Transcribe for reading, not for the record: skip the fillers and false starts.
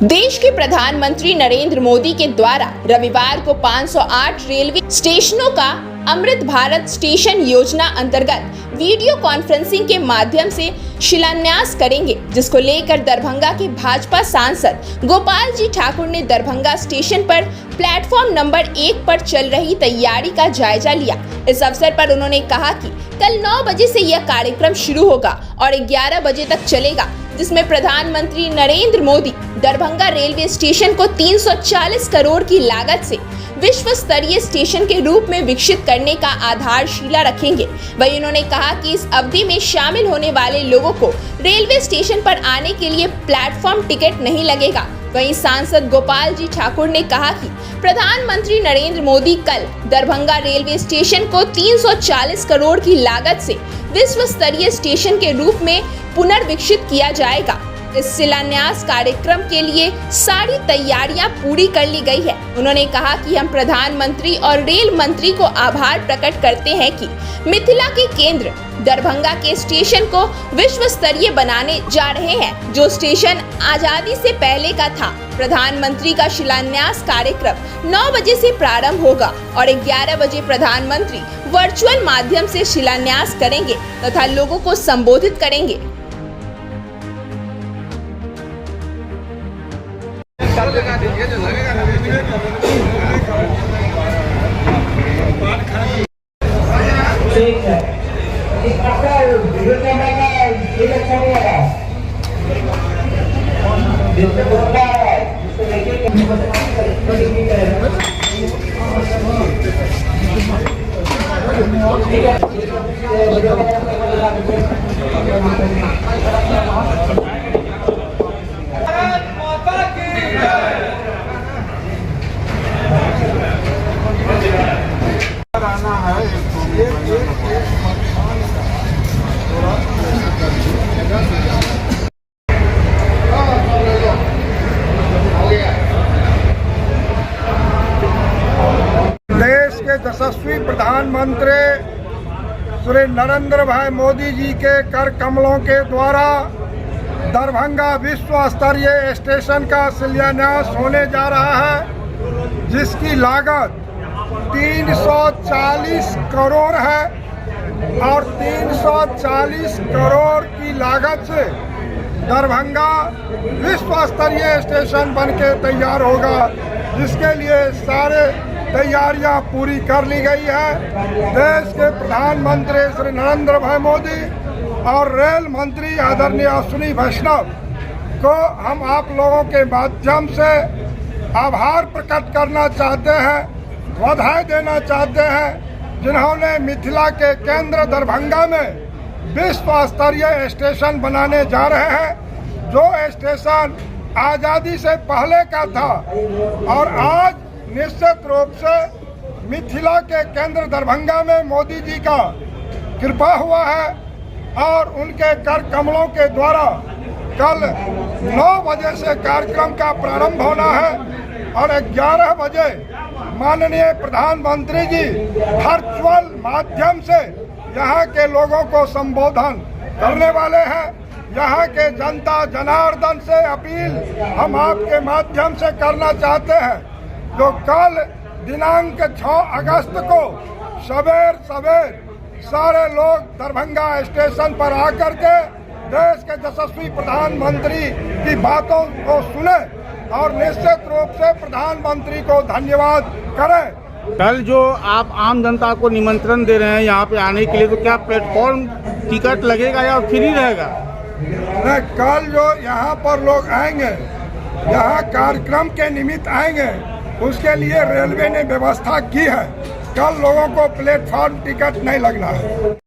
देश के प्रधानमंत्री नरेंद्र मोदी के द्वारा रविवार को 508 रेलवे स्टेशनों का अमृत भारत स्टेशन योजना अंतर्गत वीडियो कॉन्फ्रेंसिंग के माध्यम से शिलान्यास करेंगे, जिसको लेकर दरभंगा के भाजपा सांसद गोपाल जी ठाकुर ने दरभंगा स्टेशन पर प्लेटफॉर्म नंबर 1 पर चल रही तैयारी का जायजा लिया। इस अवसर पर उन्होंने कहा कि कल 9 बजे से यह कार्यक्रम शुरू होगा और 11 बजे तक चलेगा, जिसमें प्रधानमंत्री नरेंद्र मोदी दरभंगा रेलवे स्टेशन को 340 करोड़ की लागत से विश्व स्तरीय स्टेशन के रूप में विकसित करने का आधारशिला रखेंगे। वहीं उन्होंने कहा कि इस अवधि में शामिल होने वाले लोगों को रेलवे स्टेशन पर आने के लिए प्लेटफॉर्म टिकट नहीं लगेगा। वहीं सांसद गोपाल जी ठाकुर ने कहा कि प्रधानमंत्री नरेंद्र मोदी कल दरभंगा रेलवे स्टेशन को 340 करोड़ की लागत से विश्व स्तरीय स्टेशन के रूप में पुनर्विकसित किया जाएगा। इस शिलान्यास कार्यक्रम के लिए सारी तैयारियां पूरी कर ली गई है। उन्होंने कहा कि हम प्रधानमंत्री और रेल मंत्री को आभार प्रकट करते हैं कि मिथिला के केंद्र दरभंगा के स्टेशन को विश्व स्तरीय बनाने जा रहे हैं, जो स्टेशन आजादी से पहले का था। प्रधानमंत्री का शिलान्यास कार्यक्रम 9 बजे से प्रारंभ होगा और 11 बजे प्रधानमंत्री वर्चुअल माध्यम से शिलान्यास करेंगे तथा लोगों को संबोधित करेंगे। ठीक है, वीडियो कैमरा का जिससे बोलता है जिसको देखिए देश के यशस्वी प्रधानमंत्री श्री नरेंद्र भाई मोदी जी के कर कमलों के द्वारा दरभंगा विश्व स्तरीय स्टेशन का शिलान्यास होने जा रहा है, जिसकी लागत 340 करोड़ है और 340 करोड़ की लागत से दरभंगा विश्व स्तरीय स्टेशन बनके तैयार होगा, जिसके लिए सारे तैयारियां पूरी कर ली गई है। देश के प्रधानमंत्री श्री नरेंद्र भाई मोदी और रेल मंत्री आदरणीय अश्विनी वैष्णव को हम आप लोगों के माध्यम से आभार प्रकट करना चाहते हैं, बधाई देना चाहते हैं, जिन्होंने मिथिला के केंद्र दरभंगा में विश्व स्तरीय स्टेशन बनाने जा रहे हैं, जो स्टेशन आज़ादी से पहले का था और आज निश्चित रूप से मिथिला के केंद्र दरभंगा में मोदी जी का कृपा हुआ है और उनके कर कमलों के द्वारा कल 9 बजे से कार्यक्रम का प्रारंभ होना है और 11 बजे माननीय प्रधानमंत्री जी वर्चुअल माध्यम से यहाँ के लोगों को संबोधन करने वाले हैं। यहाँ के जनता जनार्दन से अपील हम आपके माध्यम से करना चाहते हैं, जो कल दिनांक 6 अगस्त को सवेर सारे लोग दरभंगा स्टेशन पर आकर के देश के यशस्वी प्रधानमंत्री की बातों को सुने और निश्चित रूप से प्रधानमंत्री को धन्यवाद करें। कल जो आप आम जनता को निमंत्रण दे रहे हैं यहाँ पे आने के लिए, तो क्या प्लेटफॉर्म टिकट लगेगा या फ्री रहेगा? नहीं, कल जो यहाँ पर लोग आएंगे, यहाँ कार्यक्रम के निमित्त आएंगे, उसके लिए रेलवे ने व्यवस्था की है। कल लोगों को प्लेटफॉर्म टिकट नहीं लगना है।